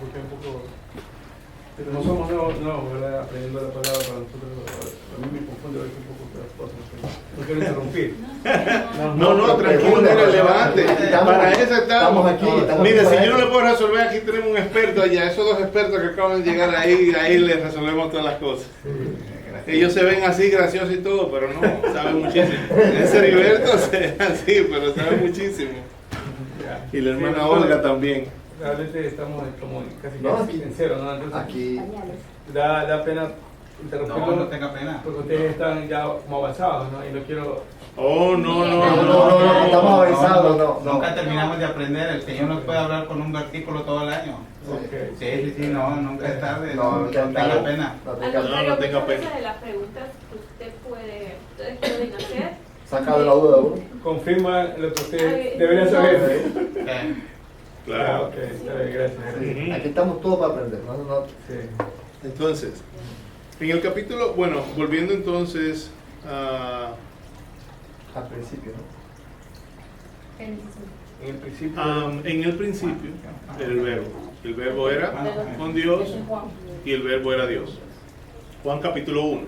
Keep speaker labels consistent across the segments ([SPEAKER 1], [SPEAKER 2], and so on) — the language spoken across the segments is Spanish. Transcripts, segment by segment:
[SPEAKER 1] porque un poco, pero no somos nuevos, ¿verdad? Aprendiendo la palabra para nosotros, a mí me confunde a veces un poco las cosas, no quiero interrumpir.
[SPEAKER 2] No, tranquilo, mira, levante. Para eso estamos aquí. Mire, si yo no le puedo resolver, aquí tenemos un experto allá. Esos dos expertos que acaban de llegar ahí les resolvemos todas las cosas. Ellos se ven así graciosos y todo, pero no, saben muchísimo. Ese Heriberto se ve así, pero sabe muchísimo. Y la hermana Olga también.
[SPEAKER 1] Realmente estamos como casi en cero, ¿no? Entonces,
[SPEAKER 3] Aquí.
[SPEAKER 1] da pena interrumpirlo.
[SPEAKER 4] No tenga pena.
[SPEAKER 1] Porque ustedes están ya como avanzados, ¿no? Y no quiero...
[SPEAKER 2] Oh,
[SPEAKER 3] No, estamos avisados, no.
[SPEAKER 4] Nunca terminamos de aprender. El Señor nos puede hablar con un versículo todo el año.
[SPEAKER 1] Okay.
[SPEAKER 4] Sí, no, nunca es tarde.
[SPEAKER 3] No
[SPEAKER 4] tenga pena.
[SPEAKER 3] No
[SPEAKER 5] Al
[SPEAKER 3] tenga
[SPEAKER 5] contrario,
[SPEAKER 2] no tenga
[SPEAKER 5] muchas
[SPEAKER 2] pena.
[SPEAKER 5] veces de las preguntas que ustedes pueden hacer.
[SPEAKER 3] Saca de la duda uno.
[SPEAKER 1] Confirma lo que ustedes deberían saber.
[SPEAKER 2] Claro.
[SPEAKER 1] Ok, está bien, gracias.
[SPEAKER 3] Aquí estamos todos para aprender. No.
[SPEAKER 1] Sí.
[SPEAKER 2] Entonces, en el capítulo, bueno, volviendo entonces a...
[SPEAKER 3] Al principio, ¿no?
[SPEAKER 1] En el principio...
[SPEAKER 2] en el principio, el verbo era con Dios y el verbo era Dios. Juan capítulo 1,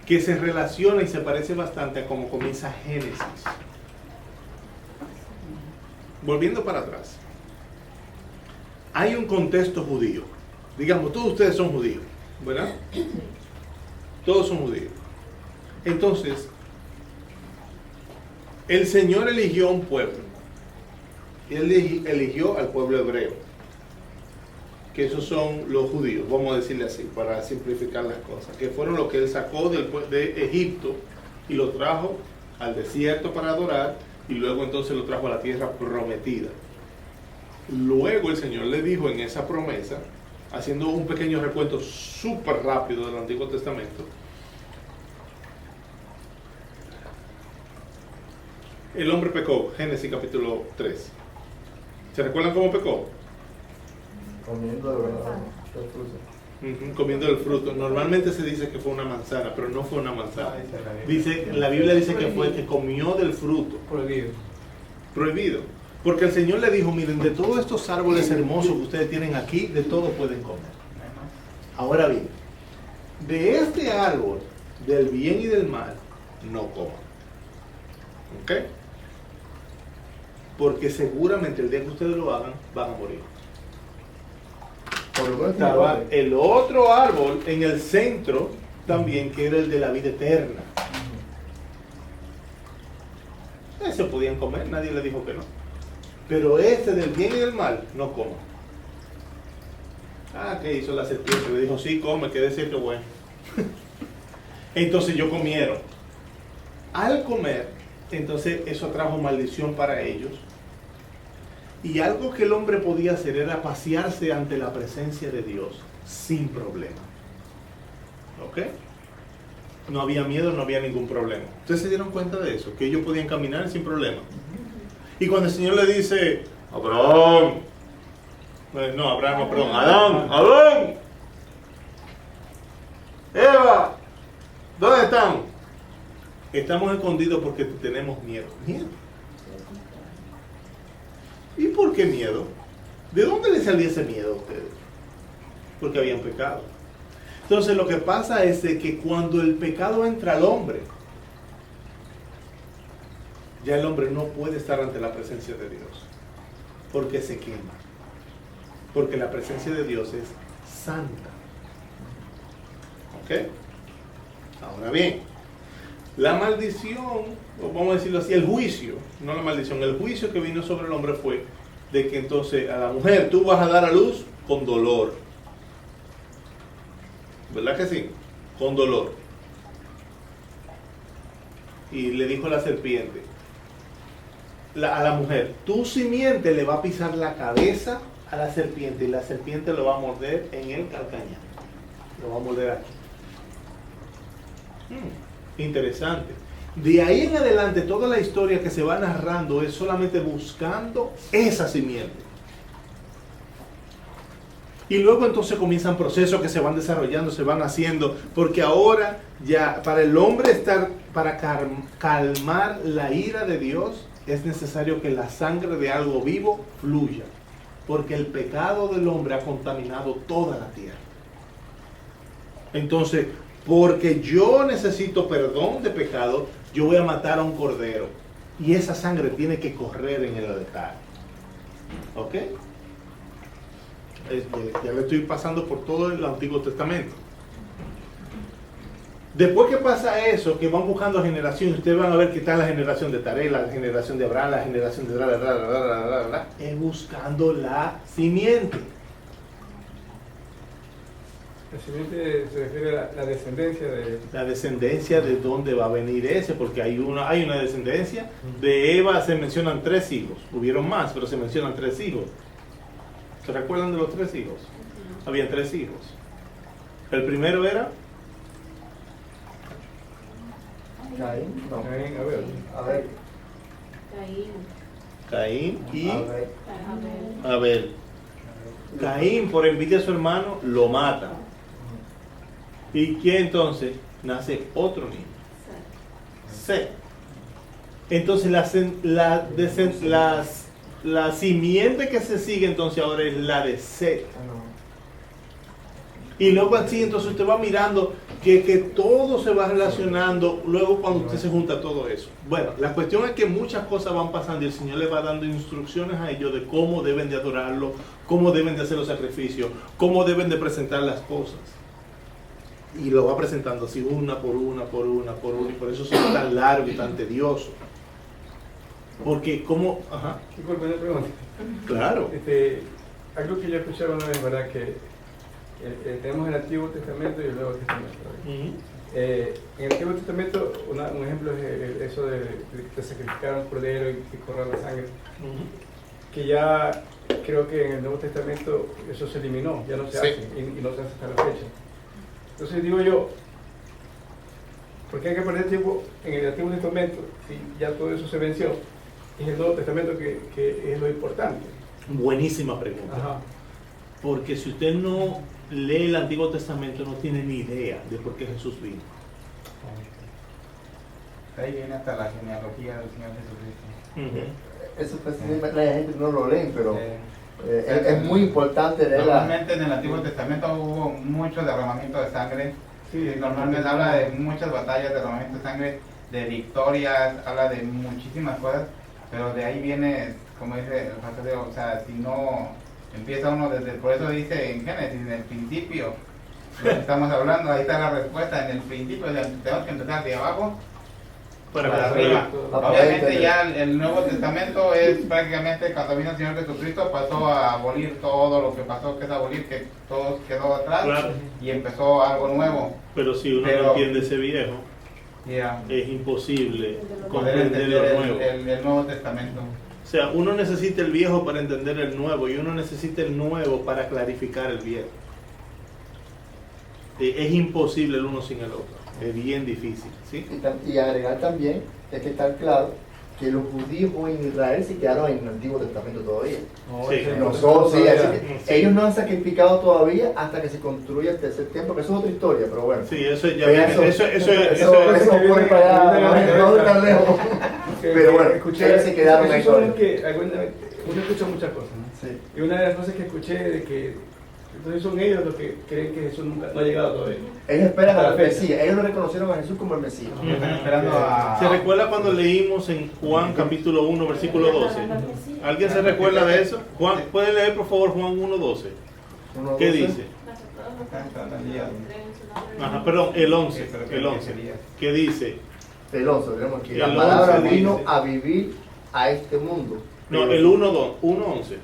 [SPEAKER 2] que se relaciona y se parece bastante a cómo comienza Génesis. Volviendo para atrás, hay un contexto judío. Digamos, todos ustedes son judíos, ¿verdad? Todos son judíos. Entonces, el Señor eligió un pueblo. Y Él eligió al pueblo hebreo. Que esos son los judíos, vamos a decirle así, para simplificar las cosas. Que fueron los que Él sacó de Egipto y lo trajo al desierto para adorar. Y luego entonces lo trajo a la tierra prometida. Luego el Señor le dijo en esa promesa, haciendo un pequeño recuento súper rápido del Antiguo Testamento, el hombre pecó, Génesis capítulo 3. ¿Se recuerdan cómo pecó?
[SPEAKER 3] Comiendo de verdad del fruto.
[SPEAKER 2] Comiendo el fruto. Normalmente se dice que fue una manzana, pero no fue una manzana. La Biblia dice que fue que comió del fruto.
[SPEAKER 1] Prohibido.
[SPEAKER 2] Prohibido. Porque el Señor le dijo, miren, de todos estos árboles hermosos que ustedes tienen aquí, de todo pueden comer. Ahora bien, de este árbol, del bien y del mal, no coman. ¿Ok? Porque seguramente el día que ustedes lo hagan, van a morir.
[SPEAKER 3] Por lo menos
[SPEAKER 2] Estaba el otro árbol en el centro también, que era el de la vida eterna. Ese podían comer, nadie le dijo que no. Pero ese del bien y del mal, no coman. ¿Qué hizo la serpiente? Le dijo, sí, come, que decir que bueno. Entonces ellos comieron. Al comer, entonces eso trajo maldición para ellos. Y algo que el hombre podía hacer era pasearse ante la presencia de Dios sin problema. ¿Ok? No había miedo, no había ningún problema. ¿Ustedes se dieron cuenta de eso? Que ellos podían caminar sin problema. Y cuando el Señor le dice, Adán, Eva, ¿dónde están? Estamos escondidos porque tenemos miedo. ¿Miedo? ¿Y por qué miedo? ¿De dónde les salía ese miedo a ustedes? Porque habían pecado. Entonces lo que pasa es de que cuando el pecado entra al hombre, ya el hombre no puede estar ante la presencia de Dios, porque se quema. Porque la presencia de Dios es santa. ¿Ok? Ahora bien, la maldición, o vamos a decirlo así, el juicio, no la maldición, el juicio que vino sobre el hombre fue de que entonces a la mujer tú vas a dar a luz con dolor. ¿Verdad que sí? Con dolor. Y le dijo la serpiente a la mujer, tu simiente le va a pisar la cabeza a la serpiente y la serpiente lo va a morder en el calcañar. Lo va a morder aquí. Interesante. De ahí en adelante toda la historia que se va narrando es solamente buscando esa simiente. Y luego entonces comienzan procesos que se van desarrollando, se van haciendo, porque ahora ya para el hombre para calmar la ira de Dios es necesario que la sangre de algo vivo fluya. Porque el pecado del hombre ha contaminado toda la tierra. Entonces, porque yo necesito perdón de pecado, yo voy a matar a un cordero. Y esa sangre tiene que correr en el altar. ¿Ok? Ya le estoy pasando por todo el Antiguo Testamento. Después que pasa eso, que van buscando generaciones, ustedes van a ver que está la generación de Taré, la generación de Abraham, la generación de es buscando la simiente.
[SPEAKER 1] La simiente se refiere a la descendencia de...
[SPEAKER 2] La descendencia de dónde va a venir ese, porque hay una descendencia. De Eva se mencionan 3 hijos, hubieron más, pero se mencionan 3 hijos. ¿Se recuerdan de los 3 hijos? Habían 3 hijos. El primero era
[SPEAKER 3] Caín, no.
[SPEAKER 1] Caín, Abel.
[SPEAKER 3] Abel.
[SPEAKER 5] Caín,
[SPEAKER 2] Caín y
[SPEAKER 3] Abel.
[SPEAKER 5] Abel.
[SPEAKER 2] Abel. Caín, por envidia a su hermano, lo mata. ¿Y quién entonces? Nace otro niño. Set. Entonces la simiente que se sigue entonces ahora es la de Set. Y luego así entonces usted va mirando que todo se va relacionando luego cuando usted se junta todo eso. Bueno, la cuestión es que muchas cosas van pasando y el Señor le va dando instrucciones a ellos de cómo deben de adorarlo, cómo deben de hacer los sacrificios, cómo deben de presentar las cosas. Y lo va presentando así una por una, y por eso son tan largo y tan tedioso. Porque como... Ajá.
[SPEAKER 1] Disculpe, una pregunta.
[SPEAKER 2] Claro.
[SPEAKER 1] Algo que yo escuché una vez, ¿verdad? Que tenemos el Antiguo Testamento y el Nuevo Testamento. En el Antiguo Testamento, un ejemplo es eso de sacrificar un cordero y correr la sangre. Que ya creo que en el Nuevo Testamento eso se eliminó, ya no se hace y no se hace hasta la fecha. Entonces digo yo, ¿por qué hay que perder tiempo en el Antiguo Testamento si ya todo eso se venció? Es el Nuevo Testamento que es lo importante.
[SPEAKER 2] Buenísima pregunta.
[SPEAKER 1] Ajá.
[SPEAKER 2] Porque si usted no lee el Antiguo Testamento, no tiene ni idea de por qué Jesús vino.
[SPEAKER 4] Ahí viene hasta la genealogía del Señor Jesucristo.
[SPEAKER 3] Eso pues, la gente no lo lee, pero es muy importante leer la...
[SPEAKER 4] Normalmente en el Antiguo Testamento hubo mucho derramamiento de sangre.
[SPEAKER 1] Sí,
[SPEAKER 4] Normalmente habla de muchas batallas, derramamiento de sangre, de victorias, habla de muchísimas cosas, pero de ahí viene, como dice el pastor, o sea, si no empieza uno desde, por eso dice en Génesis, en el principio, lo que estamos hablando, ahí está la respuesta, en el principio, tenemos que empezar de abajo para arriba. Obviamente ya el Nuevo Testamento es prácticamente cuando vino el Señor Jesucristo, pasó a abolir todo lo que pasó, que es abolir, que todo quedó atrás,
[SPEAKER 2] Claro.
[SPEAKER 4] y empezó algo nuevo.
[SPEAKER 2] Pero si uno no entiende ese viejo, es imposible
[SPEAKER 4] Poder
[SPEAKER 2] comprender lo
[SPEAKER 4] entender
[SPEAKER 2] nuevo.
[SPEAKER 4] el Nuevo Testamento.
[SPEAKER 2] O sea, uno necesita el viejo para entender el nuevo y uno necesita el nuevo para clarificar el viejo. Es imposible el uno sin el otro. Es bien difícil, ¿sí?
[SPEAKER 3] Y agregar también, es que está claro que los judíos en Israel se quedaron en el Antiguo Testamento todavía.
[SPEAKER 2] Sí.
[SPEAKER 3] Nosotros, sí, así que
[SPEAKER 2] Sí.
[SPEAKER 3] ellos no han sacrificado todavía hasta que se construya el tercer templo, que eso es otra historia, pero bueno.
[SPEAKER 2] Sí, eso ya
[SPEAKER 3] Pero
[SPEAKER 2] viene, eso
[SPEAKER 3] puede para allá, no tan lejos. Pero bueno, ellos se quedaron ahí
[SPEAKER 1] Esos son los
[SPEAKER 3] todavía.
[SPEAKER 1] que uno escucha muchas cosas, ¿no?
[SPEAKER 3] Sí.
[SPEAKER 1] Y una de las cosas que escuché de que entonces son ellos los que creen que Jesús nunca no ha llegado todavía.
[SPEAKER 3] Ellos esperan
[SPEAKER 1] Hasta
[SPEAKER 3] al
[SPEAKER 1] la fecha.
[SPEAKER 3] Mesías, ellos no reconocieron a Jesús como el Mesías.
[SPEAKER 4] Están esperando a...
[SPEAKER 2] ¿Se recuerda cuando leímos en Juan capítulo 1 versículo 12? ¿Alguien se recuerda de eso? Juan, ¿puede leer por favor Juan 1:12? ¿Qué dice? Ajá, perdón, el 11, el 11. ¿Qué dice?
[SPEAKER 3] El 11, tenemos aquí. La
[SPEAKER 2] El
[SPEAKER 3] palabra
[SPEAKER 2] 11
[SPEAKER 3] vino
[SPEAKER 2] dice.
[SPEAKER 3] a vivir a este mundo.
[SPEAKER 2] No, el 1:11.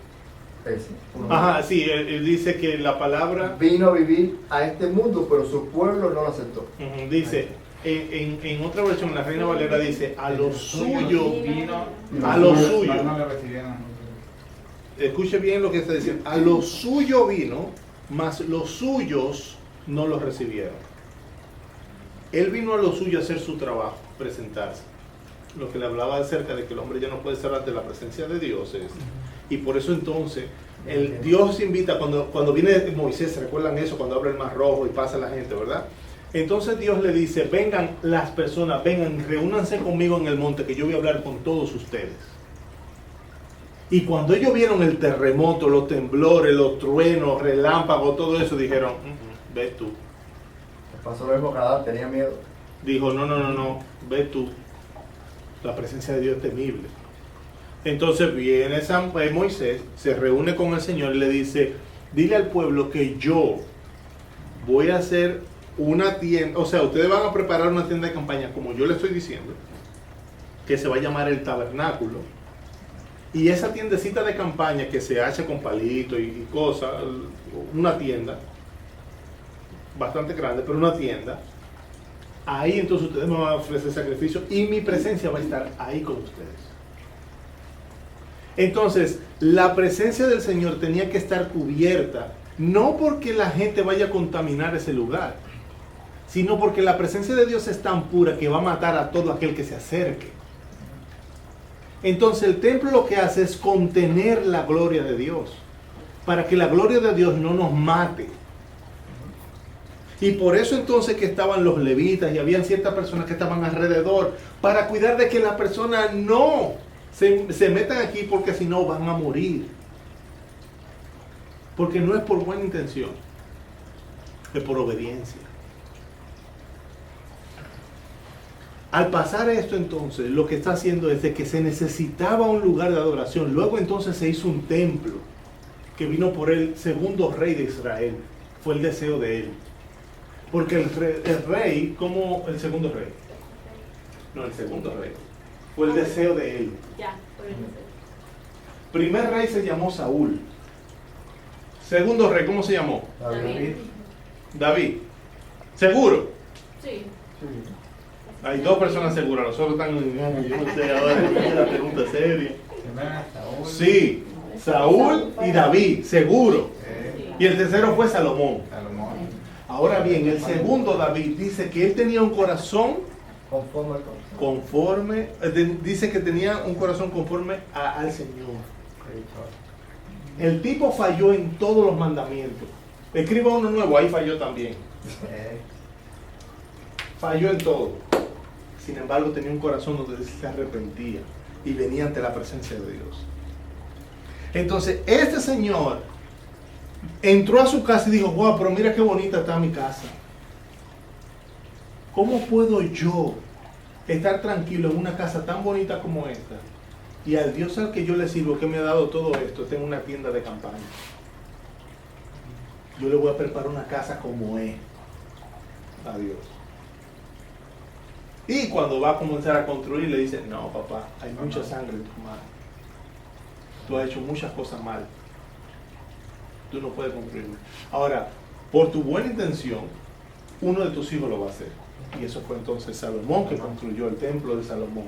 [SPEAKER 3] Ese, uno.
[SPEAKER 2] Ajá, sí, él dice que la palabra
[SPEAKER 3] Vino a vivir a este mundo, pero su pueblo no lo aceptó.
[SPEAKER 2] dice, en otra versión, la Reina Valera dice, a lo suyo
[SPEAKER 4] vino,
[SPEAKER 2] a lo suyo.
[SPEAKER 4] no le recibieron.
[SPEAKER 2] Escuche bien lo que está diciendo, a lo suyo vino, mas los suyos no lo recibieron. Él vino a lo suyo a hacer su trabajo, presentarse. Lo que le hablaba acerca de que el hombre ya no puede estar ante la presencia de Dios es. Y por eso entonces, Dios invita, cuando viene Moisés, ¿se recuerdan eso? Cuando abre el mar rojo y pasa la gente, ¿verdad? Entonces Dios le dice, vengan las personas, vengan, reúnanse conmigo en el monte, que yo voy a hablar con todos ustedes. Y cuando ellos vieron el terremoto, los temblores, los truenos, relámpagos, todo eso, dijeron, ves tú.
[SPEAKER 3] Me pasó lo mismo que Adán, tenía miedo.
[SPEAKER 2] Dijo, no, ves tú. La presencia de Dios es temible. Entonces viene Moisés, se reúne con el Señor y le dice, dile al pueblo que yo voy a hacer una tienda, o sea, ustedes van a preparar una tienda de campaña, como yo le estoy diciendo, que se va a llamar el tabernáculo. Y esa tiendecita de campaña que se hace con palitos y cosas, una tienda, bastante grande, pero una tienda, ahí entonces ustedes me van a ofrecer sacrificio y mi presencia va a estar ahí con ustedes. Entonces, la presencia del Señor tenía que estar cubierta, no porque la gente vaya a contaminar ese lugar, sino porque la presencia de Dios es tan pura que va a matar a todo aquel que se acerque. Entonces, el templo lo que hace es contener la gloria de Dios, para que la gloria de Dios no nos mate. Y por eso entonces que estaban los levitas y habían ciertas personas que estaban alrededor, para cuidar de que las personas no se metan aquí, porque si no van a morir. Porque no es por buena intención, es por obediencia. Al pasar esto entonces, lo que está haciendo es de que se necesitaba un lugar de adoración. Luego entonces se hizo un templo que vino por el segundo rey de Israel. Fue el deseo de él. Porque el rey, como el segundo rey. No, el segundo rey. Fue el deseo de él.
[SPEAKER 5] Ya, por eso.
[SPEAKER 2] Primer rey se llamó Saúl. Segundo rey, ¿cómo se llamó?
[SPEAKER 5] David.
[SPEAKER 2] David. ¿Seguro?
[SPEAKER 5] Sí.
[SPEAKER 2] Hay dos personas seguras, los otros están en yo no sé, ahora es la pregunta seria. Sí, Saúl y David, seguro. Y el tercero fue Salomón. Ahora bien, el segundo David dice que él tenía un corazón conforme, dice que tenía un corazón conforme al Señor. El tipo falló en todos los mandamientos. Escriba uno nuevo, ahí falló también. Falló en todo. Sin embargo, tenía un corazón donde se arrepentía y venía ante la presencia de Dios. Entonces, este señor entró a su casa y dijo, wow, pero mira qué bonita está mi casa. ¿Cómo puedo yo estar tranquilo en una casa tan bonita como esta? Y al Dios al que yo le sirvo, que me ha dado todo esto, tengo una tienda de campaña. Yo le voy a preparar una casa como es a Dios. Y cuando va a comenzar a construir, le dice, no papá, hay mucha sangre en tus manos. Tú has hecho muchas cosas mal. Tú no puedes construirme. Ahora, por tu buena intención, uno de tus hijos lo va a hacer. Y eso fue entonces Salomón, que construyó el templo de Salomón.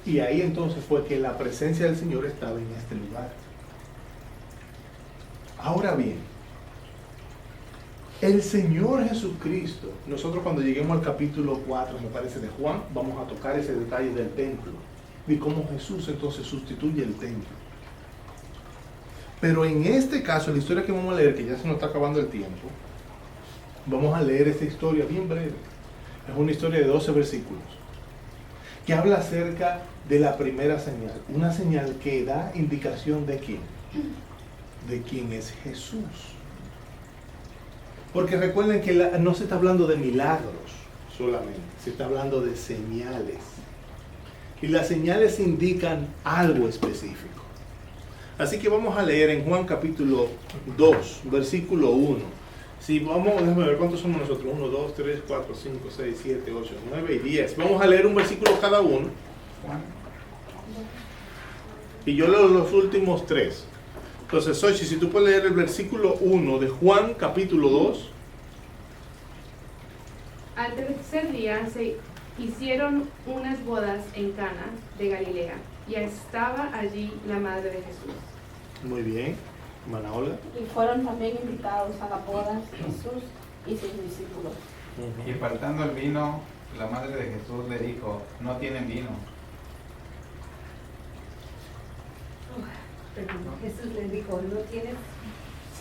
[SPEAKER 2] Y ahí entonces fue que la presencia del Señor estaba en este lugar. Ahora bien, el Señor Jesucristo, nosotros cuando lleguemos al capítulo 4, me parece, de Juan, vamos a tocar ese detalle del templo y cómo Jesús entonces sustituye el templo. Pero en este caso, la historia que vamos a leer, que ya se nos está acabando el tiempo, vamos a leer esta historia bien breve. Es una historia de 12 versículos que habla acerca de la primera señal, una señal que da indicación de quién, de quién es Jesús. Porque recuerden que no se está hablando de milagros solamente, se está hablando de señales. Y las señales indican algo específico. Así que vamos a leer en Juan capítulo 2, versículo 1. Si vamos, déjame ver cuántos somos nosotros. 1, 2, 3, 4, 5, 6, 7, 8, 9 y 10. Vamos a leer un versículo cada uno. Y yo leo los últimos 3. Entonces, Xochitl, si tú puedes leer el versículo 1 de Juan, capítulo 2.
[SPEAKER 5] Al tercer día se hicieron unas bodas en Cana de Galilea y estaba allí la madre de Jesús.
[SPEAKER 2] Muy bien, hermana Olga.
[SPEAKER 6] Y fueron también invitados a la boda Jesús y sus discípulos.
[SPEAKER 4] Y faltando el vino, la madre de Jesús le dijo, no tienen vino.
[SPEAKER 7] Jesús les dijo, no tienes,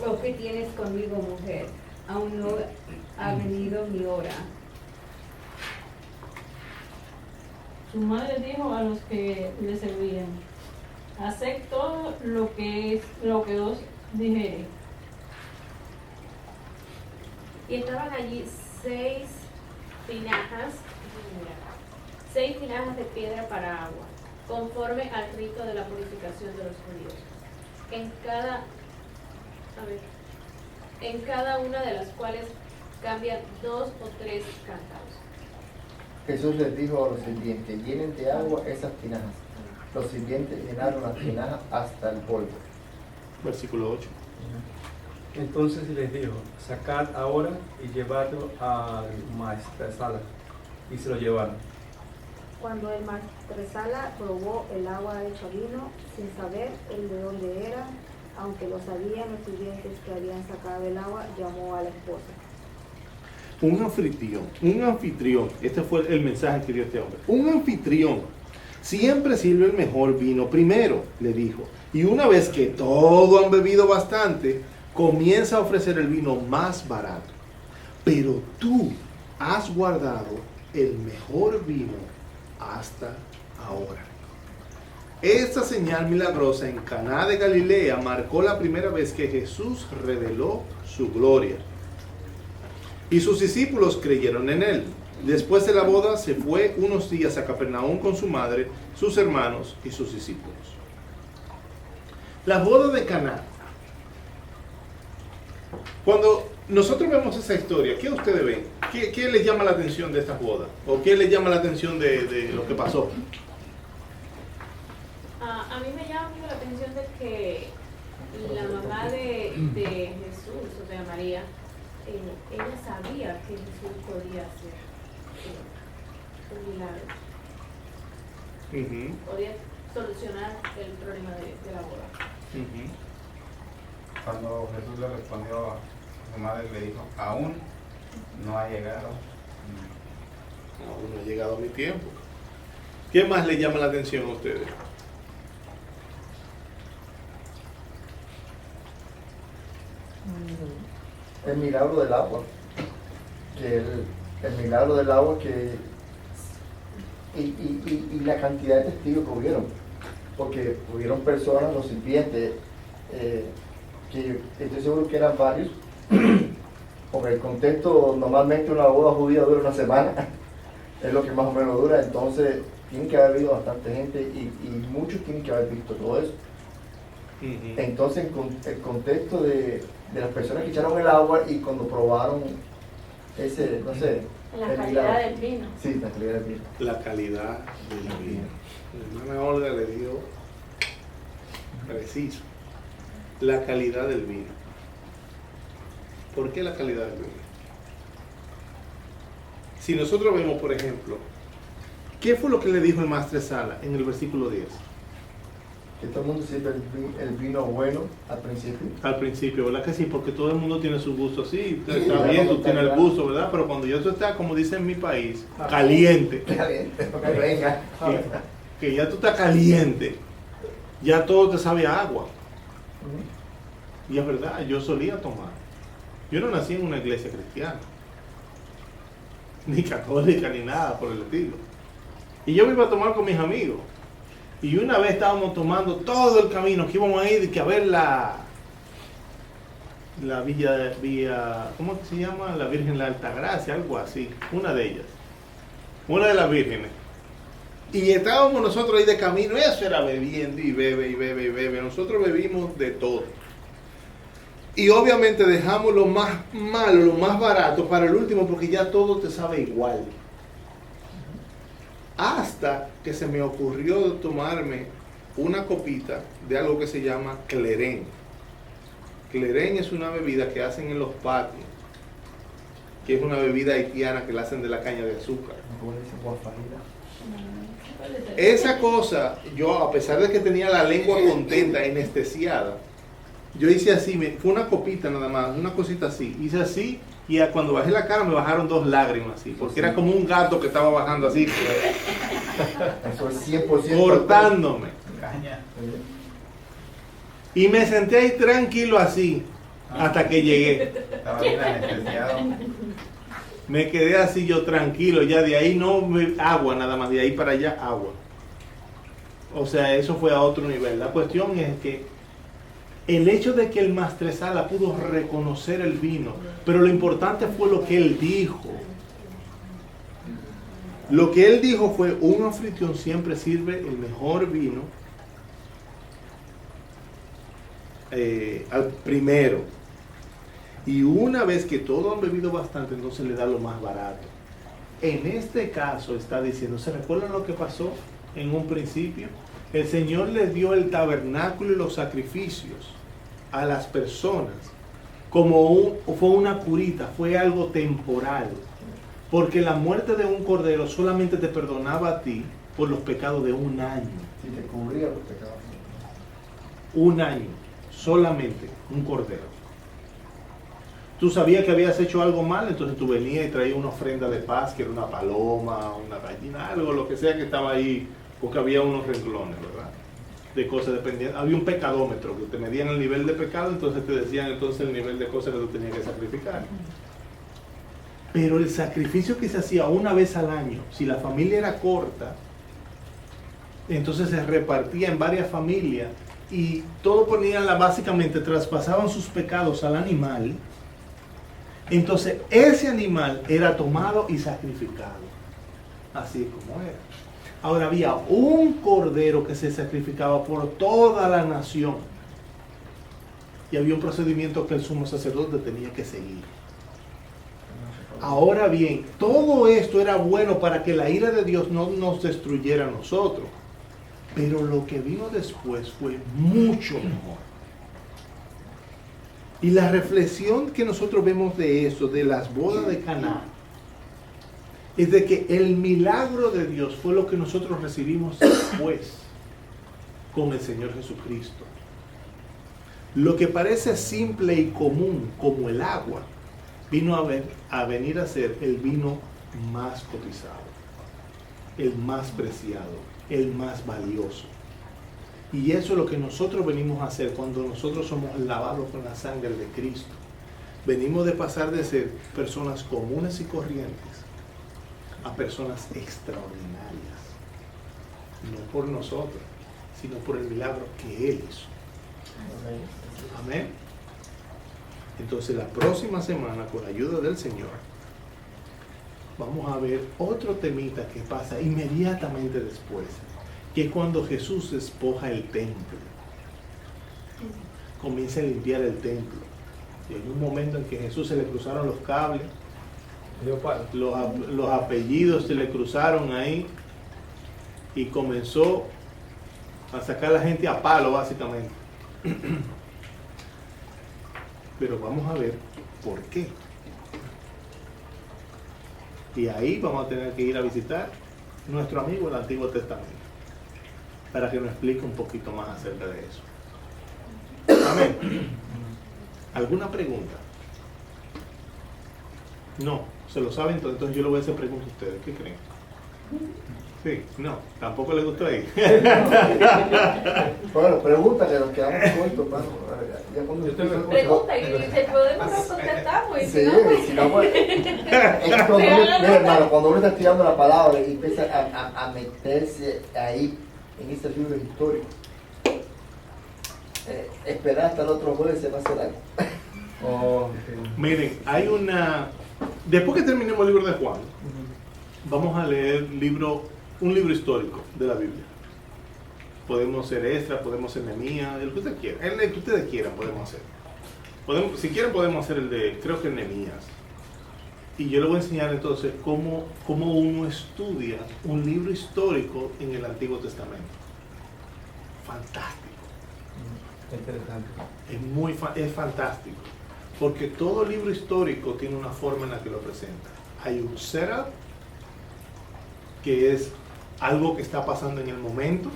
[SPEAKER 7] o ¿qué tienes conmigo, mujer? Aún no ha venido mi hora.
[SPEAKER 8] Su madre dijo a los que le servían: haced todo lo que os dijere.
[SPEAKER 9] Y estaban allí 6 tinajas de piedra para agua, conforme al rito de la purificación de los judíos. En cada una de las cuales cambian 2 o 3 cántaros.
[SPEAKER 3] Jesús les dijo a los sirvientes: llenen de agua esas tinajas. Los sirvientes llenaron las tinajas hasta el polvo.
[SPEAKER 2] Versículo 8.
[SPEAKER 1] Entonces les dijo: sacad ahora y llevadlo al maestresala. Y se lo llevaron.
[SPEAKER 6] Cuando el maestresala probó el agua hecha vino, sin saber el de dónde era, aunque lo sabían los sirvientes que habían sacado el agua, llamó a la esposa.
[SPEAKER 2] Un anfitrión, este fue el mensaje que dio este hombre. Un anfitrión siempre sirve el mejor vino primero, le dijo. Y una vez que todos han bebido bastante, comienza a ofrecer el vino más barato. Pero tú has guardado el mejor vino hasta ahora. Esta señal milagrosa en Caná de Galilea marcó la primera vez que Jesús reveló su gloria. Y sus discípulos creyeron en él. Después de la boda se fue unos días a Capernaum con su madre, sus hermanos y sus discípulos. La boda de Caná. Cuando nosotros vemos esa historia, ¿qué ustedes ven? ¿Qué les llama la atención de esta boda? ¿O qué les llama la atención de lo que pasó?
[SPEAKER 9] A mí me llama mucho la atención de que la mamá de Jesús, o sea, María, ella sabía que Jesús podía hacer un milagro. Podía solucionar el problema de la boda.
[SPEAKER 4] Cuando Jesús le respondió a su madre, le dijo: aún no ha llegado.
[SPEAKER 2] Aún no ha llegado mi tiempo. ¿Qué más le llama la atención a ustedes?
[SPEAKER 3] El milagro del agua. Que el milagro del agua que y la cantidad de testigos que hubieron. Porque hubieron personas, los sirvientes, que estoy seguro que eran varios. Porque el contexto, normalmente una boda judía dura una semana, es lo que más o menos dura, entonces tiene que haber habido bastante gente y muchos tienen que haber visto todo eso. Entonces el contexto de las personas que echaron el agua y cuando probaron ese, no sé,
[SPEAKER 6] La calidad del vino.
[SPEAKER 3] Sí, la calidad del vino.
[SPEAKER 2] La calidad del vino. La hermana Olga le dio preciso. La calidad del vino. ¿Por qué la calidad del vino? Si nosotros vemos, por ejemplo, ¿qué fue lo que le dijo el maestresala en el versículo 10?
[SPEAKER 3] Que todo el mundo sirve el vino bueno al principio.
[SPEAKER 2] Al principio, ¿verdad que sí? Porque todo el mundo tiene su gusto. Sí, está bien, tú tienes el gusto, ¿verdad? Pero cuando ya tú estás, como dicen en mi país, caliente.
[SPEAKER 3] Caliente, porque venga.
[SPEAKER 2] Que ya tú estás caliente, ya todo te sabe a agua. Y es verdad, yo solía tomar. Yo no nací en una iglesia cristiana, ni católica, ni nada por el estilo. Y yo me iba a tomar con mis amigos. Y una vez estábamos tomando todo el camino, que íbamos a ir a ver la villa, ¿cómo es que se llama? La Virgen de la Altagracia, algo así, una de ellas, una de las vírgenes. Y estábamos nosotros ahí de camino, eso era bebiendo y bebe, nosotros bebimos de todo. Y obviamente dejamos lo más malo, lo más barato para el último, porque ya todo te sabe igual. Hasta que se me ocurrió tomarme una copita de algo que se llama clerén. Clerén es una bebida que hacen en los patios, que es una bebida haitiana que la hacen de la caña de azúcar. Esa cosa, yo a pesar de que tenía la lengua contenta, anestesiada, yo hice así, fue una copita nada más, una cosita así, hice así. Y cuando bajé la cara me bajaron 2 lágrimas así, porque era como un gato que estaba bajando así.
[SPEAKER 3] Eso es 100%.
[SPEAKER 2] Cortándome.
[SPEAKER 4] Caña.
[SPEAKER 2] Y me senté ahí tranquilo así, hasta que llegué.
[SPEAKER 4] Estaba bien anestesiado.
[SPEAKER 2] Me quedé así yo tranquilo, ya de ahí agua nada más, de ahí para allá agua. O sea, eso fue a otro nivel. La cuestión es que el hecho de que el maestresala pudo reconocer el vino, pero lo importante fue lo que él dijo. Lo que él dijo fue: un anfitrión siempre sirve el mejor vino al primero. Y una vez que todos han bebido bastante, entonces le da lo más barato. En este caso está diciendo, ¿se recuerdan lo que pasó en un principio? El Señor le dio el tabernáculo y los sacrificios a las personas fue una curita, fue algo temporal. Porque la muerte de un cordero solamente te perdonaba a ti por los pecados de un año.
[SPEAKER 3] Y te cubría los pecados.
[SPEAKER 2] Un año, solamente un cordero. Tú sabías que habías hecho algo mal, entonces tú venías y traías una ofrenda de paz, que era una paloma, una gallina, algo, lo que sea que estaba ahí, porque había unos renglones, ¿verdad? De cosas dependiendo. Había un pecadómetro, que te medían el nivel de pecado, entonces te decían entonces el nivel de cosas que tú tenías que sacrificar. Pero el sacrificio que se hacía una vez al año, si la familia era corta, entonces se repartía en varias familias y todos ponían básicamente traspasaban sus pecados al animal. Entonces ese animal era tomado y sacrificado, así como era. Ahora había un cordero que se sacrificaba por toda la nación y había un procedimiento que el sumo sacerdote tenía que seguir. Ahora bien, todo esto era bueno para que la ira de Dios no nos destruyera a nosotros, pero lo que vino después fue mucho mejor. Y la reflexión que nosotros vemos de eso, de las bodas de Caná, es de que el milagro de Dios fue lo que nosotros recibimos después con el Señor Jesucristo. Lo que parece simple y común como el agua, vino a venir a ser el vino más cotizado, el más preciado, el más valioso. Y eso es lo que nosotros venimos a hacer cuando nosotros somos lavados con la sangre de Cristo. Venimos de pasar de ser personas comunes y corrientes a personas extraordinarias. No por nosotros, sino por el milagro que Él hizo. Amén. Entonces la próxima semana, con la ayuda del Señor, vamos a ver otro temita que pasa inmediatamente después, que es cuando Jesús despoja el templo, comienza a limpiar el templo. Y en un momento en que Jesús se le cruzaron los cables, los apellidos se le cruzaron ahí, y comenzó a sacar a la gente a palo, básicamente. Pero vamos a ver por qué. Y ahí vamos a tener que ir a visitar nuestro amigo del Antiguo Testamento, para que nos explique un poquito más acerca de eso. Amén. ¿Alguna pregunta? No, se lo saben, entonces yo le voy a hacer preguntas a ustedes. ¿Qué creen? Sí, no, tampoco les gustó ahí.
[SPEAKER 3] Bueno, pregúntale, nos quedamos cortos, mano.
[SPEAKER 9] Pregunta y si podemos nos contestamos. Y
[SPEAKER 3] Sí, si no, pues. Es que mira, hermano, cuando uno está estudiando la palabra y empieza a meterse ahí en ese libro histórico, esperar hasta el otro jueves se va a hacer algo.
[SPEAKER 1] Oh, sí.
[SPEAKER 2] Miren, hay una... Después que terminemos el libro de Juan, vamos a leer un libro histórico de la Biblia. Podemos ser Esdras, podemos ser Nehemías, el que usted quiera. El que ustedes quieran podemos hacer. Si quieren podemos hacer el de, creo que Nehemías. Y yo les voy a enseñar entonces cómo uno estudia un libro histórico en el Antiguo Testamento. Fantástico.
[SPEAKER 1] Interesante.
[SPEAKER 2] Es fantástico. Porque todo libro histórico tiene una forma en la que lo presenta. Hay un setup, que es algo que está pasando en el momento.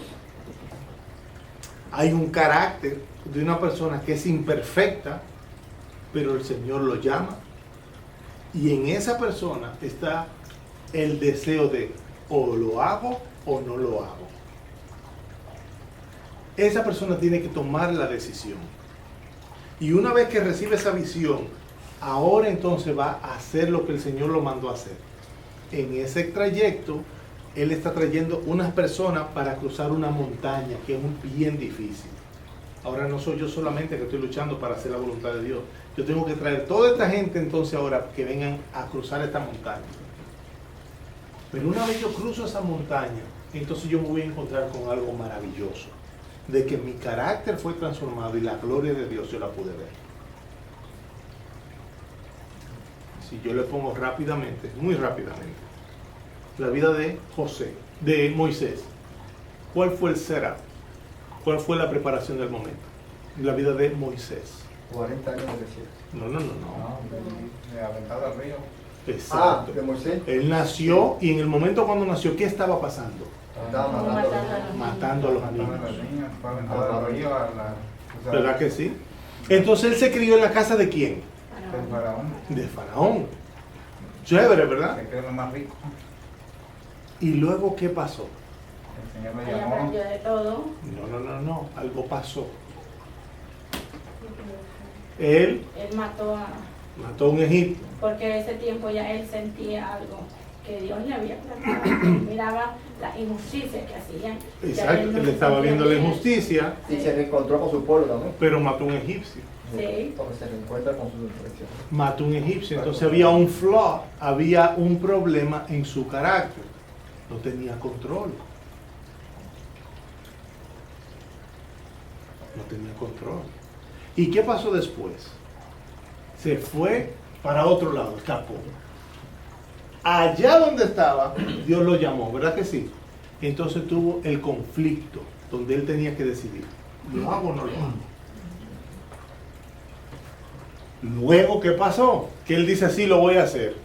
[SPEAKER 2] Hay un carácter de una persona que es imperfecta, pero el Señor lo llama. Y en esa persona está el deseo de o lo hago o no lo hago. Esa persona tiene que tomar la decisión. Y una vez que recibe esa visión, ahora entonces va a hacer lo que el Señor lo mandó a hacer. En ese trayecto, Él está trayendo unas personas para cruzar una montaña, que es bien difícil. Ahora no soy yo solamente que estoy luchando para hacer la voluntad de Dios. Yo tengo que traer toda esta gente entonces ahora que vengan a cruzar esta montaña. Pero una vez yo cruzo esa montaña, entonces yo me voy a encontrar con algo maravilloso. De que mi carácter fue transformado y la gloria de Dios yo la pude ver. Si yo le pongo rápidamente, muy rápidamente, la vida de Moisés. ¿Cuál fue el setup? ¿Cuál fue la preparación del momento? La vida de Moisés.
[SPEAKER 3] 40 años de desierto.
[SPEAKER 2] No.
[SPEAKER 4] De aventado al río.
[SPEAKER 2] Exacto.
[SPEAKER 3] De Moisés.
[SPEAKER 2] Él nació y en el momento cuando nació, ¿qué estaba pasando?
[SPEAKER 3] Estaba
[SPEAKER 2] Matando a los
[SPEAKER 4] Matando a
[SPEAKER 2] niños.
[SPEAKER 4] los niños, fue aventado al río, o sea,
[SPEAKER 2] ¿Verdad que sí? Entonces él se crió en la casa de quién?
[SPEAKER 4] del faraón.
[SPEAKER 2] De Faraón. Chévere, ¿verdad?
[SPEAKER 4] Se cree lo más rico.
[SPEAKER 2] ¿Y luego qué pasó?
[SPEAKER 4] El Señor lo
[SPEAKER 8] Ella
[SPEAKER 4] llamó.
[SPEAKER 8] aprendió de todo.
[SPEAKER 2] No. Algo pasó. Él
[SPEAKER 8] Él mató a...
[SPEAKER 2] mató a un egipcio.
[SPEAKER 8] Porque en ese tiempo ya él sentía algo que Dios le había tratado. Miraba la injusticia que hacían. Ya
[SPEAKER 2] Exacto.
[SPEAKER 8] no
[SPEAKER 2] Él
[SPEAKER 8] se
[SPEAKER 2] estaba
[SPEAKER 8] sentía
[SPEAKER 2] viendo la
[SPEAKER 8] bien.
[SPEAKER 2] injusticia,
[SPEAKER 3] Y se reencontró con su pueblo también.
[SPEAKER 2] pero mató a un egipcio.
[SPEAKER 8] Sí.
[SPEAKER 3] Porque se reencuentra con sus imperfecciones.
[SPEAKER 2] Mató a un egipcio. Entonces había un flaw, había un problema en su carácter. No tenía control. No tenía control. ¿Y qué pasó después? Se fue para otro lado, escapó. Allá donde estaba, Dios lo llamó, ¿verdad que sí? Entonces tuvo el conflicto, donde él tenía que decidir, ¿lo hago o no lo hago? Luego, ¿qué pasó? Que él dice, sí, lo voy a hacer.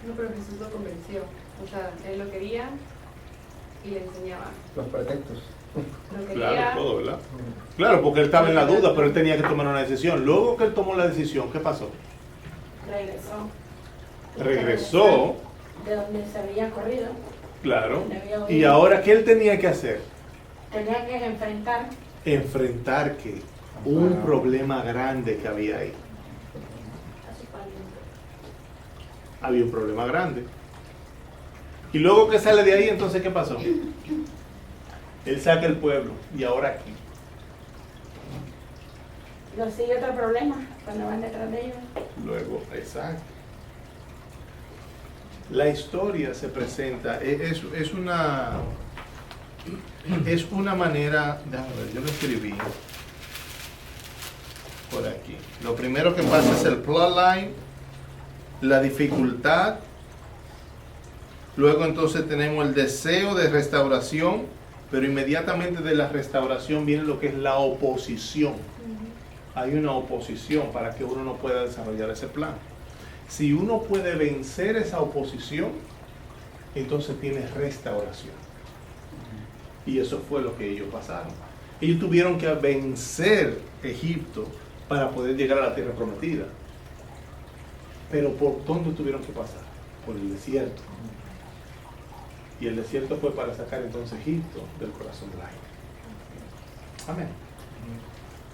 [SPEAKER 5] No, pero Jesús lo convenció. O sea, él lo quería y le enseñaba.
[SPEAKER 3] Los pretextos.
[SPEAKER 5] Lo quería.
[SPEAKER 2] Claro, todo, ¿verdad? Claro, porque él estaba en la duda, pero él tenía que tomar una decisión. Luego que él tomó la decisión, ¿qué pasó?
[SPEAKER 8] Regresó.
[SPEAKER 2] Regresó,
[SPEAKER 8] De donde se había corrido.
[SPEAKER 2] claro. Y ahora, ¿qué él tenía que hacer?
[SPEAKER 8] Tenía que enfrentar.
[SPEAKER 2] Enfrentar que un problema grande que había ahí.
[SPEAKER 8] a su pariente.
[SPEAKER 2] Había un problema grande. Y luego que sale de ahí, entonces, ¿qué pasó? Él saca el pueblo. Y ahora aquí.
[SPEAKER 8] Lo sigue otro problema cuando van detrás de ellos.
[SPEAKER 2] Luego, exacto. La historia se presenta, es una manera, déjame ver, yo lo escribí por aquí. Lo primero que pasa es el plotline, la dificultad, luego entonces tenemos el deseo de restauración, pero inmediatamente de la restauración viene lo que es la oposición. Hay una oposición para que uno no pueda desarrollar ese plan. Si uno puede vencer esa oposición, entonces tiene restauración. Y eso fue lo que ellos pasaron. Ellos tuvieron que vencer Egipto para poder llegar a la tierra prometida. Pero ¿por dónde tuvieron que pasar? Por el desierto. Y el desierto fue para sacar entonces Egipto del corazón del aire. Amén.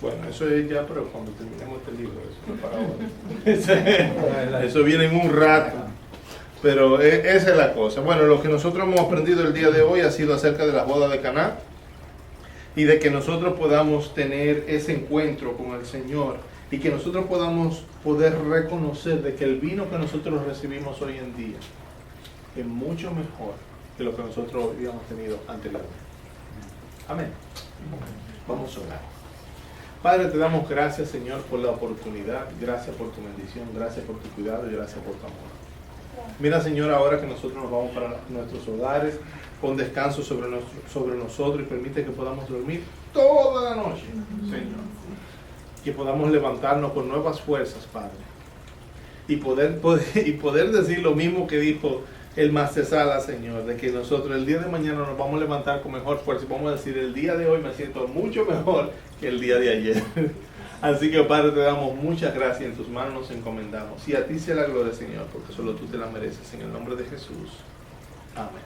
[SPEAKER 2] Bueno, eso es ya, pero cuando terminemos este libro, eso no es para ahora. Eso viene en un rato. Pero esa es la cosa. Bueno, lo que nosotros hemos aprendido el día de hoy ha sido acerca de la boda de Caná y de que nosotros podamos tener ese encuentro con el Señor y que nosotros podamos poder reconocer de que el vino que nosotros recibimos hoy en día es mucho mejor que lo que nosotros habíamos tenido anteriormente. Amén. Vamos a orar. Padre, te damos gracias, Señor, por la oportunidad. Gracias por tu bendición, gracias por tu cuidado y gracias por tu amor. Mira, Señor, ahora que nosotros nos vamos para nuestros hogares, con descanso sobre nosotros y permite que podamos dormir toda la noche, Señor. Que podamos levantarnos con nuevas fuerzas, Padre. Y poder decir lo mismo que dijo el Master Sala, Señor, de que nosotros el día de mañana nos vamos a levantar con mejor fuerza y vamos a decir, el día de hoy me siento mucho mejor que el día de ayer. Así que, Padre, te damos muchas gracias, en tus manos nos encomendamos. Y a ti sea la gloria, Señor, porque solo tú te la mereces. En el nombre de Jesús. Amén.